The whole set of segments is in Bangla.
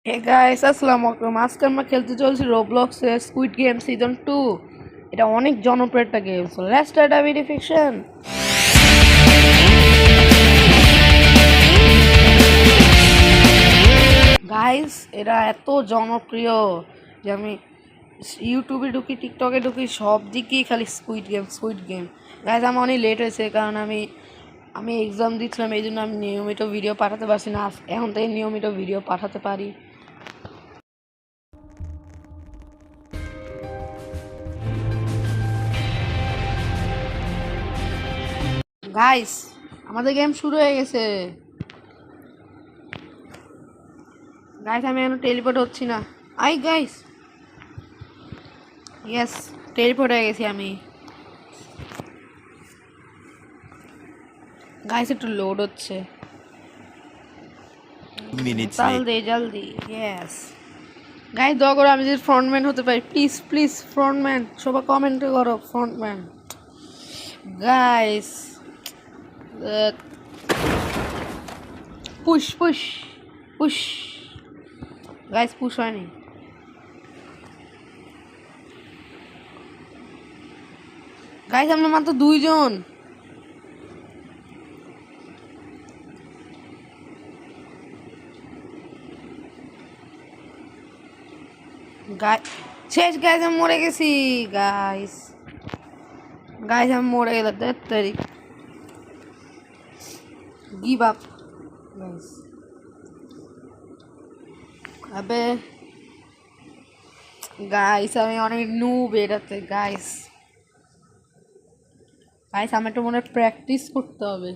হে গাইস আসসালামু আলাইকুম। আজকে আমরা খেলতে চলছি রোবলক্সের স্কুইড গেম সিজন 2। এটা অনেক জনপ্রিয় একটা game. So let's start a verification. Guys এটা এত জনপ্রিয় যে আমি ইউটিউবে ঢুকি, টিকটকে ঢুকি, সব দিকেই খালি স্কুইড গেম। গাইস আমার অনেক লেট হয়েছে কারণ আমি আমি এক্সাম দিচ্ছিলাম, এই জন্য আমি নিয়মিত ভিডিও পাঠাতে পারছি না। এখন থেকে নিয়মিত ভিডিও পাঠাতে পারি। গাইস আমাদের গেম শুরু হয়ে গেছে। গাইস আমি এখন টেলিপোর্ট হচ্ছি না। গাইস, ইয়েস, টেলিপোর্ট হয়ে গেছি আমি। গাইস একটু লোড হচ্ছে, minutes late. জলদি জলদি। ইয়েস গাইস, দয়া করে আমি যদি ফ্রন্টম্যান হতে পারি, প্লিজ প্লিজ ফ্রন্টম্যান, সবাই কমেন্ট করো frontman. Guys push push push. Guys push হয়নি। গাইস আমরা মাত্র দুইজন। শেষ গাইস, আমি মরে গেছি। গাইস গাইস আমি মরে গেলাম। তাড়াতাড়ি গিভ আপ গাইস। আবে গাইস আমি অনেক নুব এটাতে। গাইস গাইস আমি একটু মনে প্র্যাকটিস করতে হবে।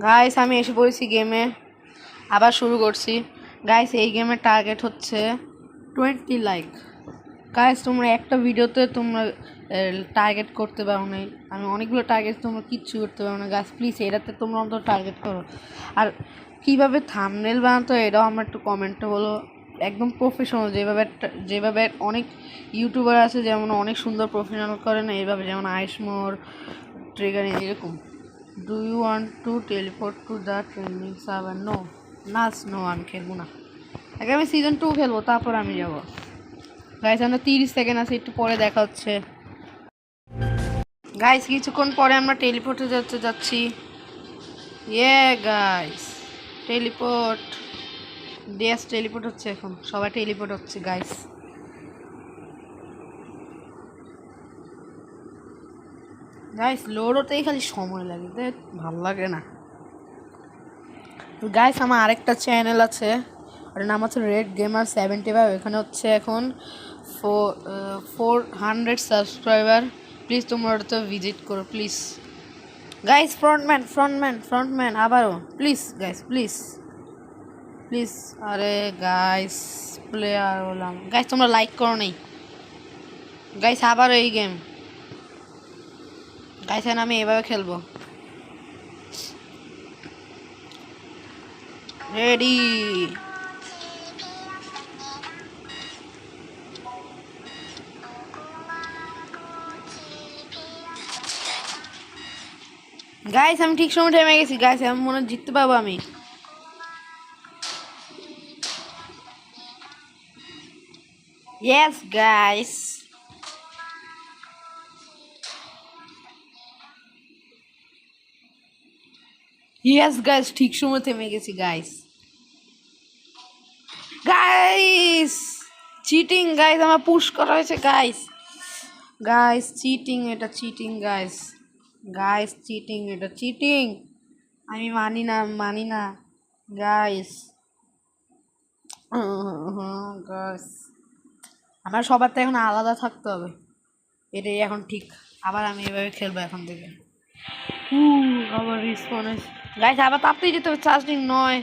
গাইস আমি এসে পড়েছি গেমে, আবার শুরু করছি। গাইস এই গেমের টার্গেট হচ্ছে 20 লাইক। গাইস তোমরা একটা ভিডিওতে তোমরা টার্গেট করতে পারো না। আমি অনেকগুলো টার্গেট, তোমরা কিচ্ছু করতে পারো না। গাইস প্লিজ এটাতে তোমরা অন্তত টার্গেট করো। আর কীভাবে থাম্বনেল বানাতে হয় এটাও আমার একটু কমেন্টে বলো। একদম প্রফেশনাল, যেভাবে অনেক ইউটিউবার আছে যেমন অনেক সুন্দর প্রফেশনাল করে না, এইভাবে যেমন আইসমোর, ট্রিগারিং, এরকম। Do you want to teleport to the training server? No no, আমি খেলবো না। আগে আমি সিজন 2 খেলবো, তারপর আমি যাবো। গাইস আমরা 30 সেকেন্ড আছে, একটু পরে দেখা হচ্ছে। গাইস কিছুক্ষণ পরে আমরা টেলিপোর্টে যাচ্ছি। গাইস টেলিপোর্ট, টেলিপোর্ট হচ্ছে, এখন সবাই টেলিপোর্ট হচ্ছে। গাইস গাইস লোড হতেই খালি সময় লাগে, ভাল লাগে না। গাইস আমার আরেকটা চ্যানেল আছে, ওর নাম হচ্ছে রেড গেমার 75। এখানে হচ্ছে এখন 400 সাবস্ক্রাইবার। প্লিজ তোমরা ওটাতে ভিজিট করো প্লিজ। গাইস ফ্রন্টম্যান আবারও প্লিজ। Guys please please. আরে গাইস প্লেয়ার হলাম। গাইস তোমরা লাইক করো নাই। গাইস আবারও এই গেম। গাইস আমি এভাবে খেলবো। রেডি। গাইস আমি ঠিক সময় থেমে গেছি। গাইস আমি মনে হয় জিততে পারবো আমি। Yes guys. ইয়েস গাইস ঠিক সময় থেমে গেছি। Guys guys cheating. গাইস আমার পুশ করা হয়েছে। গাইস গাইস চিটিং, এটা চিটিং। গাইস গাইস চিটিং, এটা চিটিং। আমি মানি না গাইস। গাইস আমার সবার তো এখন আলাদা থাকতে হবে, এটাই এখন ঠিক। আবার আমি এভাবে খেলবো এখন থেকে। আবার রিসপন্স। গাইস আবার তাড়াতাড়ি যেতে হবে। চার্জিং 9,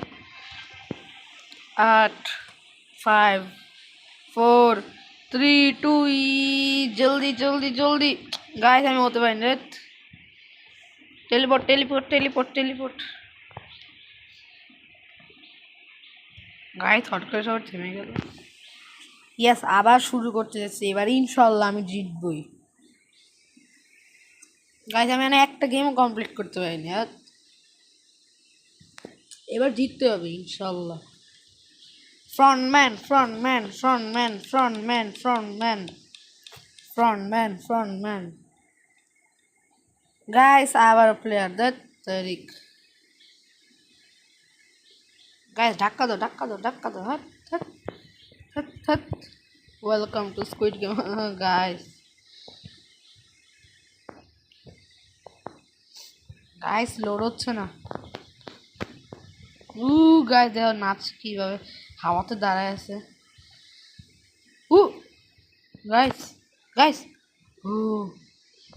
8, 5, 4, 3, 2। জলদি জলদি জলদি। গাইস আমি হতে পারি না। টেলিপোর্ট। গাইস হট করে সবার থেমে গেল। ইয়েস আবার শুরু করতে যাচ্ছি, এবার ইনশাল্লাহ আমি জিতবই। গাইস আমি একটা গেমও কমপ্লিট করতে পারিনি। এবার জিততে হবে ইনশাল্লাহ। Frontman frontman frontman frontman frontman frontman frontman guys আবার প্লেয়ার দ্যাট তারিক। গাইস ধাক্কা দাও ধাক্কা দাও ধাক্কা দাও। হাট হাট হাট হাট। Welcome to squid game guys. Guys load হচ্ছে না। গাইস দেখো নাচ কিভাবে হাওয়াতে দাঁড়ায় আছে। গাইস গাইস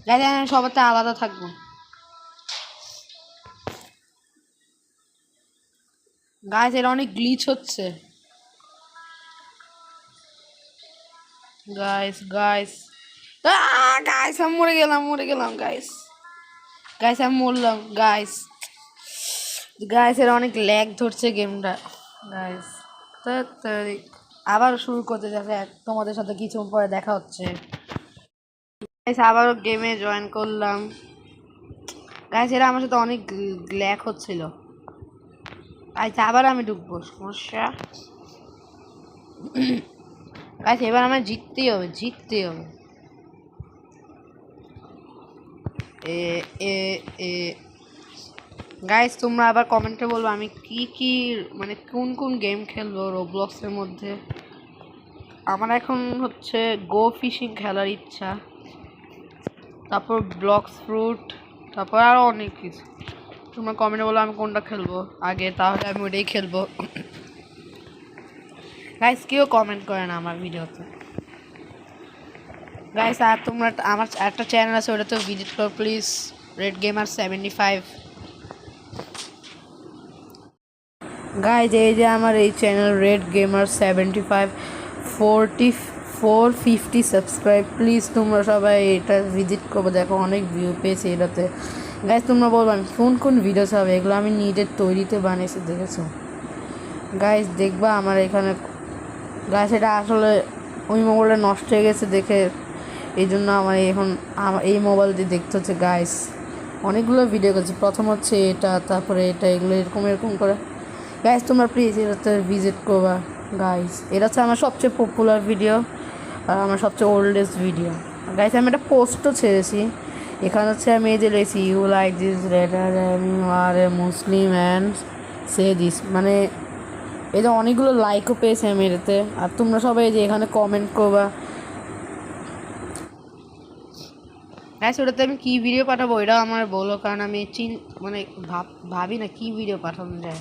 গাইস আমি সবাতে আলাদা থাকবো। গাইস এর অনেক গ্লিচ হচ্ছে। গাইস গাইস গাইস আমি মরে গেলাম গাইস। গাইস আমি মরলাম গাইস। গাইস এর অনেক ল্যাগ ধরছে গেমটা গাইস। আবার শুরু করতে যাচ্ছে, তোমাদের সাথে কিছুক্ষণ পরে দেখা হচ্ছে। গাইস আবারও গেমে জয়েন করলাম। গাইস এরা আমার সাথে অনেক ল্যাগ হচ্ছিল। গাইস আবার আমি ঢুকবো, সমস্যা। গাইস এবার আমার জিততেই হবে। গাইস তোমরা আবার কমেন্টে বলবো আমি কি মানে কোন গেম খেলবো রোবলক্সের মধ্যে। আমার এখন হচ্ছে গো ফিশিং খেলার ইচ্ছা, তারপর ব্লক্স ফ্রুট, তারপর আরও অনেক কিছু। তোমরা কমেন্টে বলো আমি কোনটা খেলবো আগে, তাহলে আমি ওটাই খেলবো। গাইস কেউ কমেন্ট করে না আমার ভিডিওতে। গাইস আর তোমরা আমার একটা চ্যানেল আছে, ওটাতে ভিজিট করো প্লিজ, রেড গেমার 75। গাইস এই যে আমার এই channel red gamer 75, 450 subscribe. Please তোমরা সবাই এটা ভিজিট করবো, দেখো অনেক ভিউ পেয়েছে এটাতে। গাইস তোমরা বলবেন কোন ভিডিওস হবে, এগুলো আমি নিজের তৈরিতে বানিয়েছি, দেখেছো গাইস। দেখবা আমার এখানে গাইস এটা আসলে ওই মোবাইলটা নষ্ট হয়ে গেছে দেখে, এই জন্য আমার এখন এই মোবাইল দিয়ে দেখতে হচ্ছে। গাইস অনেকগুলো ভিডিও করছি, প্রথম হচ্ছে এটা, তারপরে এটা, এগুলো এরকম করে। গাইস তোমরা প্লিজ এটাতে ভিজিট করবা গাইস। এটা হচ্ছে আমার সবচেয়ে পপুলার ভিডিও আর আমার সবচেয়ে ওল্ডেস্ট ভিডিও। গাইস আমি একটা পোস্টও ছেড়েছি, এখানে হচ্ছে আমি এই যে লেছি you like this read you are a Muslim and say this, মানে এই যে অনেকগুলো লাইকও পেয়েছে আমি এটাতে। আর তোমরা সবাই যে এখানে কমেন্ট করবা। গাইস ওটাতে আমি কী ভিডিও পাঠাবো এটাও আমার বলো, কারণ আমি মানে ভাবি না কী ভিডিও পাঠানো যায়।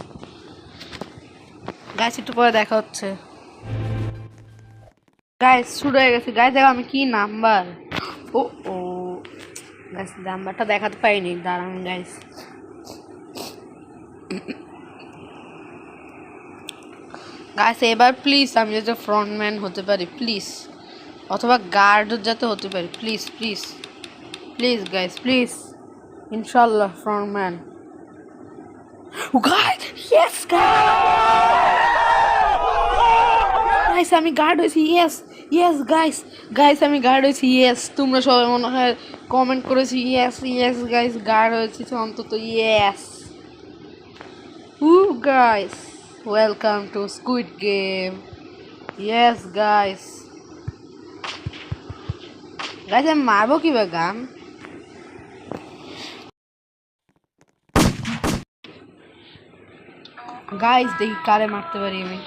গাইস একটু পরে দেখা হচ্ছে। গাইস শুরু হয়ে গেছে। গাইস দেখো আমি কি নাম্বার, ও গাইস নাম্বারটা দেখাতে পাইনি, দাঁড়ান গাইস। গাইস এবার প্লিজ আমি যাতে ফ্রন্টম্যান হতে পারি প্লিজ, অথবা গার্ড যাতে হতে পারি please please please guys please, ইনশাল্লাহ ফ্রন্টম্যান। গাইস ইয়েস গাইস আমি গার্ড হয়েছি, ইয়েস গাইস আমি গার্ড হয়েছি, ইয়েস। তোমরা সবাই মনে হয় কমেন্ট করেছি ইয়েস গাইস গার্ড হয়েছি অন্তত, yes. Guys welcome to squid game, yes guys. Guys আমি মারবো কিভাবে গান? গাইস দেখি কারে মারতে পারি আমি।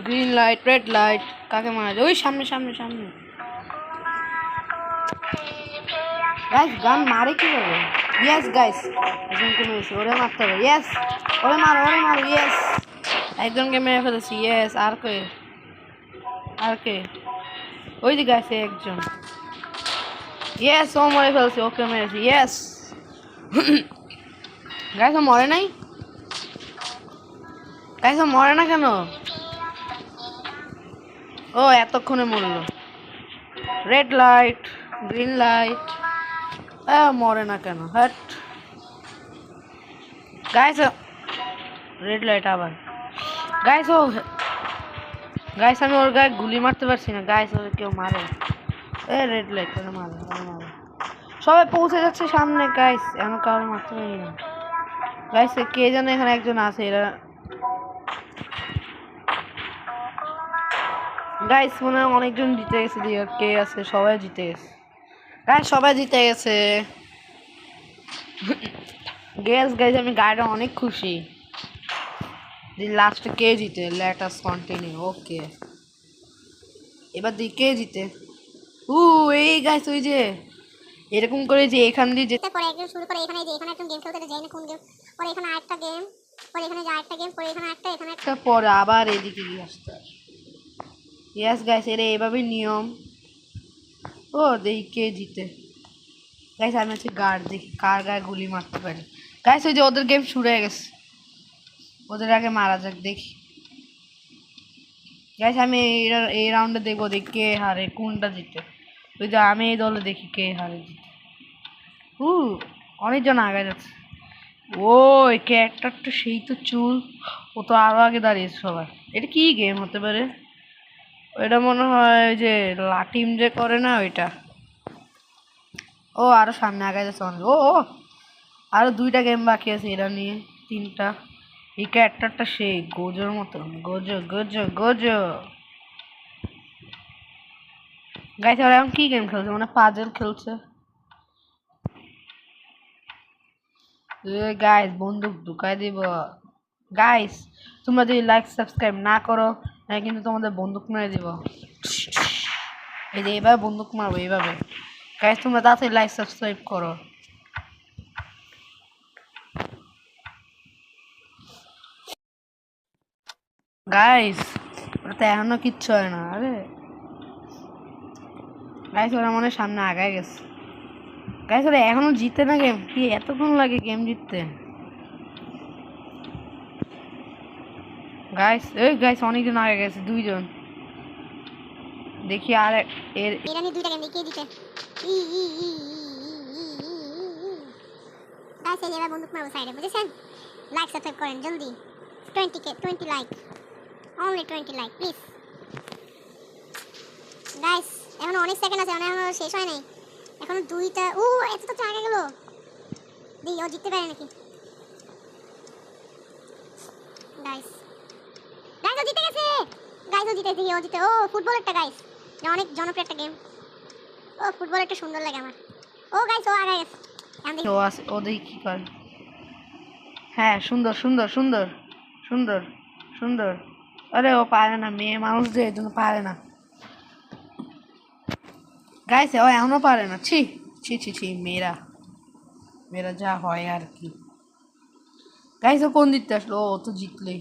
গ্রিন লাইট, রেড লাইট, কাকে মারা যায়? ওই সামনে। গাইস গান মারে কিভাবে? ইয়েস গাইস একজনকে মেরেছি, ওরে মারতে হবে, ইয়েস। ওরে মারো ইয়েস। একজনকে মেরে ফেলেছি, ইয়েস। আর কে? ওই দিকে আছে একজন, ইয়েস। ও মরে ফেলছে, ওকে মেরেছি, ইয়েস। গাইস ও মরে নাই, গাইস ও মরে না কেন? ও এতক্ষণে মরলো। রেড লাইট, গ্রিন লাইট, মরে না কেন? হ্যাট গাইস, রেড লাইট আবার। গাইস আমি ওর গায়ে গুলি মারতে পারছি না। গাইস ওর কেউ মারে, রেড লাইট করে মারে। সবাই পৌঁছে যাচ্ছে সামনে গাইস, এমন কারোর মারতে পারি না গাইস। কে জানে এখানে একজন আছে, এরা গাইস মনে হয় অনেকজন জিতে গেছে। দিয়ে কে আছে, সবাই জিতে গেছে গাইস, সবাই জিতে গেছে। গেস গাইস, আমি গাড়িটা অনেক খুশি। লাস্টে কে জিতে, লেট আস কন্টিনিউ। ওকে, এবার দিই কে জিতে। এই গাইস, ওই যে এরকম করে যে এখান দিয়ে যেতে পরে একজন শুরু করে, এখানে যে এখানে একজন গেম খেলতে যায় না কোন গেম, পরে এখানে আরেকটা গেম, পরে এখানে যে আরেকটা গেম, পরে এখানে একটা, এখানে একটা, পরে আবার এদিকে গিয়ে আসতে হয়। ইয়েস গাইস, এর এইভাবেই নিয়ম। ও দেখি কে জিতে। গাইস আমি হচ্ছে গার্ড, দেখি কার গায়ে গুলি মারতে পারি। গাইস ওই যে ওদের গেম শুরু হয়ে গেছে, ওদের আগে মারা যাক দেখি। গাইস আমি এই রাউন্ডে দেখবো, দেখি কে হারে কোনটা জিতে। ওই যে আমি এই দলে দেখি কে হারে জিতে। অনেকজন আগে যাচ্ছে। ওই ক্যারেক্টারটা সেই তো চুল, ও তো আরো আগে দাঁড়িয়েছে সবাই। এটা কি গেম হতে পারে? ওইটা মনে হয় যে লাটিম যে করে না ওইটা। ও আরো সামনে আগে যাচ্ছে অনেক। ও আরো 2টা গেম বাকি আছে, এরা নিয়ে 3টা। এই ক্যারেক্টারটা সেই গোজোর মতো, গোজো গোজো গোজো। গাইস ওরা এখন কি গেম খেলছে, মানে পাজল খেলছে। গাইস বন্দুক ঢুকাই দিব। গাইস তোমরা যদি লাইক সাবস্ক্রাইব না করো, তাহলে কিন্তু তোমাদের বন্দুক মেরে দিব। এই যে এইভাবে বন্দুক মারবো, এইভাবে। গাইস তোমরা তাড়াতাড়ি লাইক সাবস্ক্রাইব করো। গাইস ওটা তো এখনো কিচ্ছু হয় না। আরে গাইস ওরা মনে হয় সামনে আগায় গেছে। গাইস ওরা এখনো জিতে না গেম, কি এতক্ষণ লাগে গেম জিততে? গাইস গাইস অনেকজন আগে গেছে, 2জন। দেখি আর এর এরা নিয়ে 2টা গেম দেখিয়ে দিতে। গাইস এই এবার বন্দুক মারবো সাইডে, বুঝেছেন? লাইক সাবস্ক্রাইব করেন জলদি। 20 like, only 20 like please. Guys এখনো অনেক সেকেন্ড আছে, এখনো শেষ হয় নাই, এখনো 2টা। এত তো আগে গেল, দেখি ও জিততে পারে নাকি। গাইস গাইস ও জিতে গেছে, গাইস ও জিতে গেছে, ও জিতে। ফুটবল একটা গাইস, অনেক জনপ্রিয় একটা গেম। ফুটবল একটা সুন্দর লাগে আমার। গাইস ও আগে গেছে, ও আছে, ও দেখি কি করে। হ্যাঁ সুন্দর সুন্দর সুন্দর সুন্দর সুন্দর। আরে ও পারে না, মেয়ে মানুষ যে এই জন্য পারে না। গাইছে ও এখনো পারে না। ছি ছি ছি ছি, মেয়েরা মেয়েরা যা হয় আর কি। গাইছে কোন দিকতে আসলো, ও তো জিতলেই।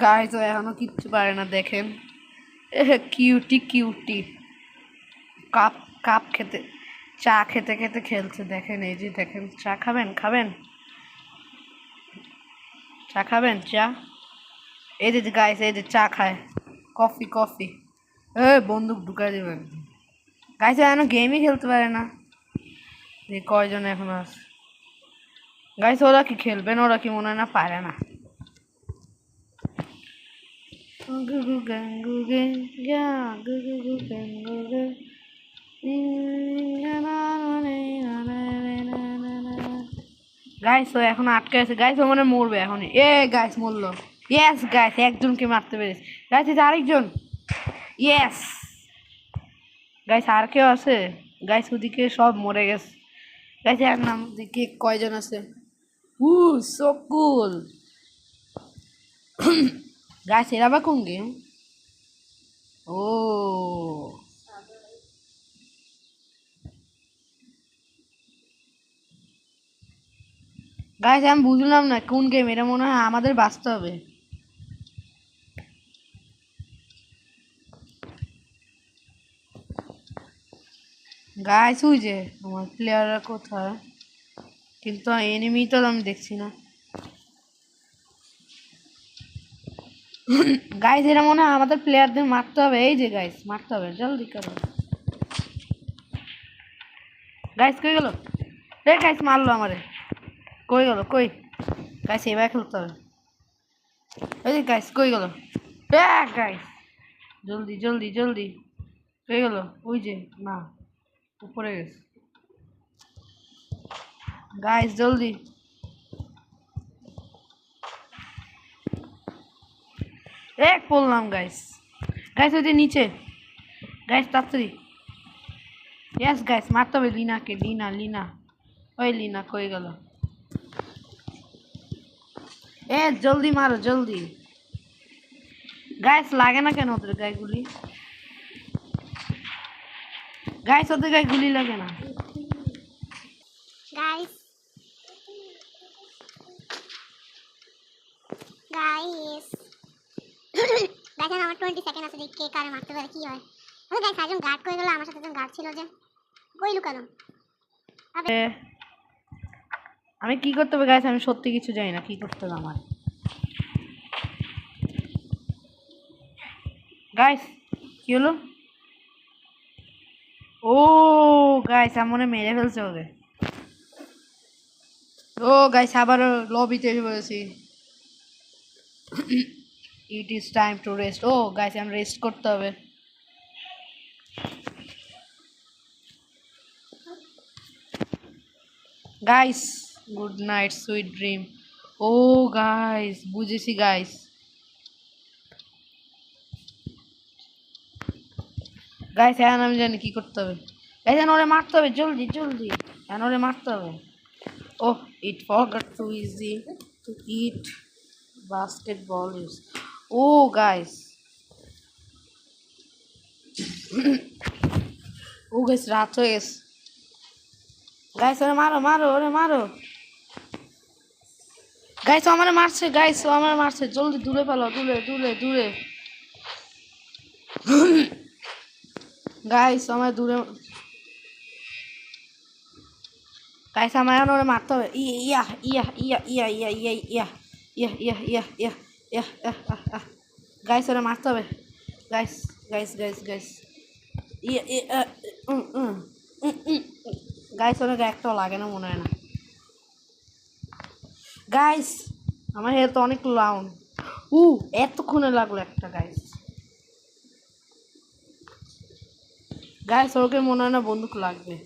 গাইছে ও এখনো কিচ্ছু পারে না, দেখেন। কিউটি কিউটি কাপ কাপ খেতে, চা খেতে খেতে খেলছে দেখেন। এই যে দেখেন, চা খাবেন খাবেন, চা খাবেন চা। এই যে গাইস, এই যে চা খায়, কফি কফি। বন্দুক ঢুকাই দেবে একদম। গাইস এখনো গেমই খেলতে পারে না। যে কয়জন এখন আছে গাইস, ওরা কি খেলবেন? ওরা কি মনে হয় না পারে না। গাইস ও এখন আটকে আছে। গাইস ও মানে মরবে এখন। গাইস মরলো। ইয়েস গাইস, একজনকে মারতে পেরেছে। গাইস এই যে আরেকজন। ইয়েস গাইস, আর কেউ আছে? গাইস ওদিকে সব মরে গেছে। গাইস এর নাম দিকে কয়জন আছে? সো কুল। গাইস এর আবার কোন গেম? ও গাইস আমি বুঝলাম না কোন গেম এটা, মনে হয় আমাদের বাঁচতে হবে। গাইস ওই যে আমার প্লেয়াররা কোথায়, কিন্তু এনিমি তো আমি দেখছি না। গাইস এরা মনে হয় আমাদের প্লেয়ারদের মারতে হবে। এই যে গাইস মারতে হবে, জলদি করো। গাইস কই গেল? গাইস মারলো আমারে, কই গেল কই? গাইস এবার খেলতে হবে। এই যে গাইস কই গেল? গাইস জলদি জলদি জলদি, কই গেল? ওই যে না, উপরে গেছে। গাইস জলদি এক পড়লাম গাইস। গাইস ওই যে নিচে গাইস তাড়াতাড়ি। ইয়েস গাইস মারতে হবে লিনাকে। লিনা লিনা ওই লিনা কই গেল? এ জলদি মারো জলদি। গাইস লাগে না কেন ওদের গায়ে গুলি? গাইস ওদের গায়ে গুলি লাগে না। গাইস গাইস গাইস আমার 20 সেকেন্ড আছে, দেখি কে কারে মারতে পারে কি হয়। আরে গাইস একজন গার্ড কই গেল? আমার সাথে একজন গার্ড ছিল যে, কই লুকালো? এ, আমি কি করতে হবে গাইস? আমি সত্যি কিছু জানি না কি করতে হবে আমার। গাইস কি হলো? ও গাইস আমি মনে হয় মেরে ফেলছে ওকে। ও গাইস আবার লবিতে এসে পড়েছি। It is time to rest. Oh guys আমি রেস্ট করতে হবে। Guys good night sweet dream. Oh guys বুঝেছি গাইস। গাইস এখন আমি জানি কি করতে হবে। গাইস এখন ওরে মারতে হবে জলদি জলদি। এখন ওরে মারতে হবে। Oh, it forgot too easy to eat basketball is. Oh, guys. Oh, guys, রাত হয়ে গেছে। গাইস ওরে মারো মারো ওরে মারো। গাইস ও আমারে মারছে। গাইস ও আমারে মারছে। জলদি দূরে পালাও দূরে দূরে দূরে। গাইস আমার দূরে। গাইস আমার এখন ওরে মারতে হবে। ইয়া ইয়া ইয়া ইয়া ইয়া ইয়া ইয়া ইয়া ইয়া ইয়া ইয়া ইয়া ইয়া। গাইস ওরে মারতে হবে। গাইস গাইস গাইস গাইস ইয়া ইয়া গাইস ওরে একটাও লাগে না মনে হয় না। গাইস আমার হেলথ অনেক লাউন। এতক্ষণে লাগলো একটা গাইস। গাইস ওকে মনে হয় না বন্দুক লাগবে।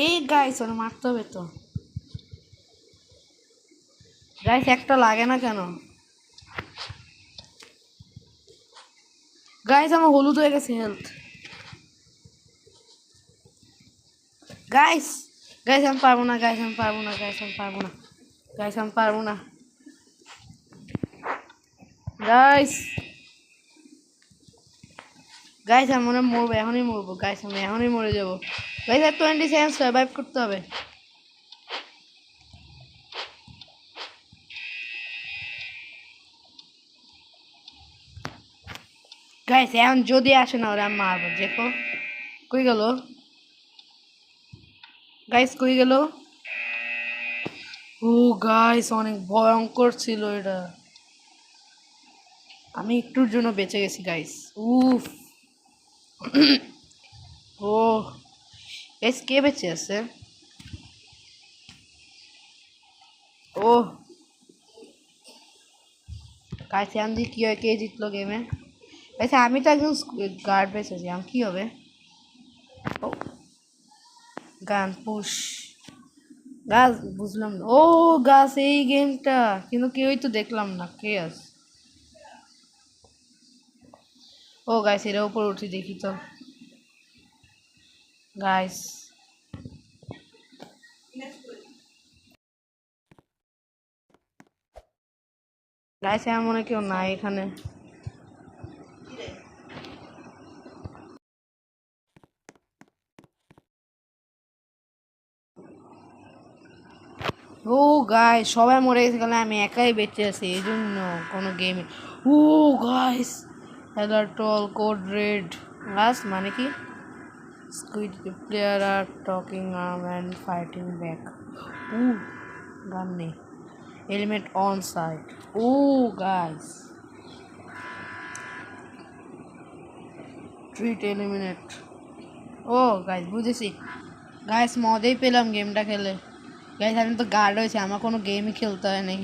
এই গাইস ওরে মারতে হবে তো। গাইস একটা লাগে না কেন? গাইস আমার হলুদ হয়ে গেছে হেলথ। গাইস গাইস আমি পারবো না। গাইস আমি পারবো না। গাইস আমি পারবো না। গাইস আমি পারবো না। গাইস গাইস আমি মনে হয় মরবো। এখনই মরবো গাইস। আমি এখনই মরে যাবো গাইস। আর 20 সেকেন্ড সার্ভাইভ করতে হবে। গাইস এখন যদি আসে না ওরা আমি মারবো। দেখো কই গেল? গাইস কই গেল? ও গাইস অনেক ভয়ঙ্কর ছিল এটা। আমি একটুর জন্য বেঁচে গেছি গাইস। উফ ও গাইস কে বেঁচে আছে? ও গাইস এখন দিয়ে কি হয়? কে জিতলো গেমে? গাইস আমি তো একজন গার্ড বেঁচেছি। আমি কি হবে? ও গান পুশ গাছ বুঝলাম না। ও গাছ এই গেমটা কিন্তু কেউই তো দেখলাম না কে আছে। ও গাইস এর উপর উঠি দেখি তো। গাইস গাইস এমন মনে কেউ নাই এখানে। ও গাইস সবাই মরে গেছে গেলে আমি একাই বেঁচে আছি এই জন্য কোনো গেমে। ও গাইস অ্যালার্টল কোড রেড গাছ মানে কি? Squid player are talking arm and fighting back. Oh gun নেই। Element on side. Oh guys treat eliminate. Oh guys বুঝেছি। গাইস মজাই পেলাম গেমটা খেলে। গাইস আমি তো গার্ড হয়েছি। আমার কোনো গেমই খেলতে হয় নাই।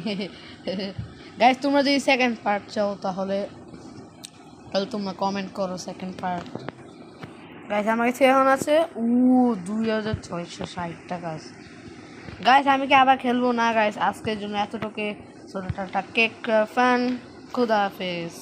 গাইস তোমরা যদি সেকেন্ড পার্ট চাও তাহলে তাহলে তোমরা কমেন্ট করো সেকেন্ড পার্ট। গাইস আমার কাছে এখন আছে 2660 টাকা আছে। গাইস আমি কি আবার খেলবো না গাইস, আজকের জন্য এতটুকু। ছোট টাটা কেক ফ্যান, খুদা হাফেজ।